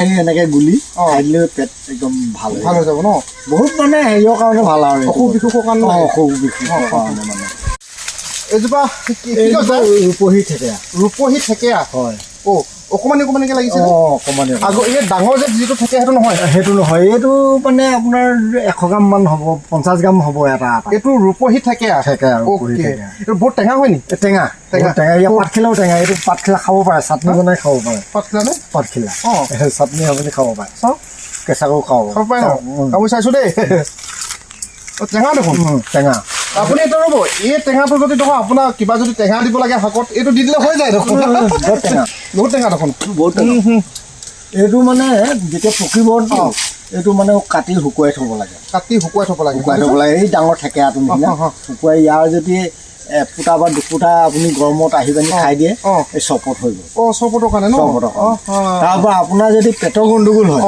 এনেকে গুলি খাই দিলে পেট একদম ভাল ভাল হৈ যাব ন বহুত মানে হেৰিয়ৰ কাৰণে ভাল আৰু অসুখ বিসুখৰ কাৰণে অসুখ বিসুখৰ কাৰণে মানে এজোপা ৰূপহী থেকেৰা ৰূপহী থেকেৰা হয় অকমানি অকমানিকে লাগিছে অকমানি আগৰ এই ডাঙৰ যে যিটো থাকে সেইটো নহয় এইটো মানে আপোনাৰ 100 গ্ৰাম মান হ'ব 50 গ্ৰাম হ'ব এটা এইটো ৰূপহী থেকেৰা এইটো বহুত টেঙা হয় নি টেঙা ইয়াৰ পাতখিলাও টেঙা এইটো পাতখিলা খাব পাৰে চাটনি বনাই খাব পাৰে পাতখিলা চাটনি আপুনি খাব পাৰে চাওক কেঁচাকো খাব পাৰে আমি চাইছোঁ দেই টেঙা দেখোন টেঙা আপুনি এইটো ৰ'ব এই টেঙাটো যদি দেখোন আপোনাক কিবা যদি টেঙা দিব লাগে শাকত এইটো দি দিলে হৈ যায় দেখোন বহুত টেঙা দেখোন এইটো মানে যেতিয়া পকিব এইটো মানে কাটি শুকুৱাই থ'ব লাগে এই ডাঙৰ থেকেৰাটো নিচিনা শুকুৱাই ইয়াৰ যদি এফুটা বা দুফুটা আপুনি গৰমত আহি পানি খাই দিয়ে এই চপত হৈ গ'ল চপতৰ কাৰণে তাৰপৰা আপোনাৰ যদি পেটৰ গণ্ডগোল হয়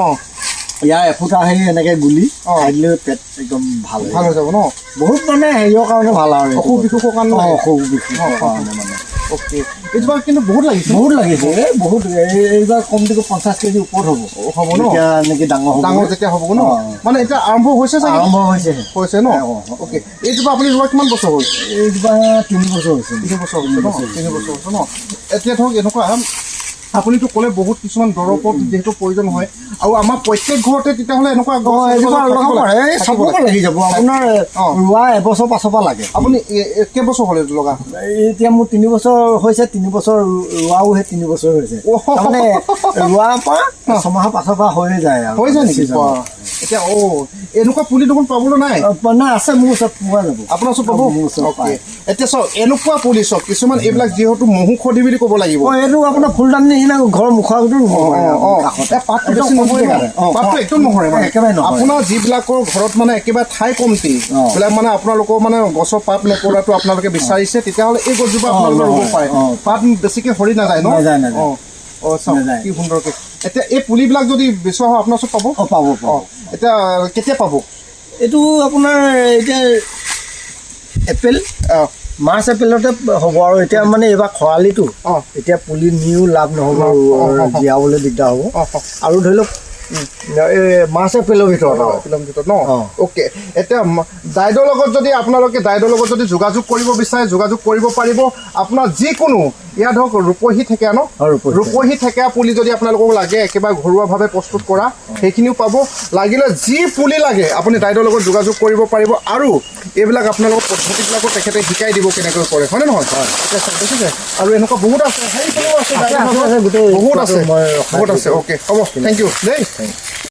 ইয়াৰ এফুটা হেৰি এনেকে গুলি খাই দিলে পেট একদম ভাল হৈ যাব ন বহুত মানে হেৰিয়ৰ কাৰণে ভাল আৰু অসুখ বিসুখৰ কাৰণে মানে এইজোপা কিন্তু বহুত লাগিছে বহুত এইবাৰ কমটিকৈ 50 কেজি ওপৰত হ'ব ন এনেকৈ ডাঙৰ যেতিয়া হ'ব ন মানে এতিয়া আৰম্ভ হৈছে ন এইজোপা আপুনি ৰোৱা কিমান বছৰ হ'ল এইজোপা 3 বছৰ হৈছে 3 বছৰ হৈছে ন এতিয়া ধৰক এনেকুৱা আপুনিতো ক'লে বহুত কিছুমান দৰৱৰ যিহেতু প্ৰয়োজন হয় আৰু আমাৰ প্ৰত্যেক ঘৰতে তেতিয়াহ'লে এনেকুৱা লাগি যাব আপোনাৰ ৰোৱা এবছৰ পাছৰ পৰা লাগে আপুনি কেইবছৰ হ'ল এইটো লগা এতিয়া মোৰ 3 বছৰ হৈছে 3 বছৰ ৰোৱাও সেই 3 বছৰ হৈছে মানে ৰোৱাৰ পৰা 6 মাহৰ পাছৰ পৰা হৈ যায় নেকি এতিয়া এনেকুৱা পুলি দেখোন পাবলৈ নাই আছে মোৰ ওচৰত পোৱা যাব আপোনাৰ ওচৰত পাব এতিয়া চাওক এনেকুৱা পুলি চাওক কিছুমান এইবিলাক যিহেতু মহু খদি বুলি ক'ব লাগিব এইটো আপোনাৰ ফুলদানি নিচিনা ঘৰৰ মুখৰ পাতটো একদম নসৰে আপোনাৰ যিবিলাকৰ ঘৰত মানে একেবাৰে ঠাই কমটি এইবিলাক মানে আপোনালোকৰ মানে গছৰ পাত নপৰাটো আপোনালোকে বিচাৰিছে তেতিয়াহ'লে এই গছজোপা আপোনালোকে ৰুব পাৰে পাত বেছিকৈ সৰি নাযায় কি সুন্দৰকৈ এতিয়া এই পুলিবিলাক যদি বিচৰা হয় আপোনাৰ ওচৰত পাব এতিয়া কেতিয়া পাব এইটো আপোনাৰ এতিয়া এপ্ৰিল মাৰ্চ এপ্ৰিলতে হ'ব আৰু এতিয়া মানে এইবাৰ খৰালিটো এতিয়া পুলি নিও লাভ নহ'ব জীয়াবলৈ দিগদাৰ হ'ব আৰু ধৰি লওক মাৰ্চ এপ্ৰিলৰ ভিতৰত ন অ'কে এতিয়া দাইদৰ লগত যদি আপোনালোকে যোগাযোগ কৰিব বিচাৰে যোগাযোগ কৰিব পাৰিব আপোনাৰ যিকোনো ইয়াত ধৰক ৰূপহী থেকেৰা ন ৰূপহী থেকেৰা পুলি যদি আপোনালোকক লাগে একেবাৰে ঘৰুৱাভাৱে প্ৰস্তুত কৰা সেইখিনিও পাব লাগিলে যি পুলি লাগে আপুনি দাইদৰ লগত যোগাযোগ কৰিব পাৰিব আৰু এইবিলাক আপোনালোকৰ পদ্ধতিবিলাকো তেখেতে শিকাই দিব কেনেকৈ কৰে হয়নে নহয় দেখিছে আৰু এনেকুৱা বহুত আছে বহুত আছে অ'কে হ'ব থেংক ইউ দেই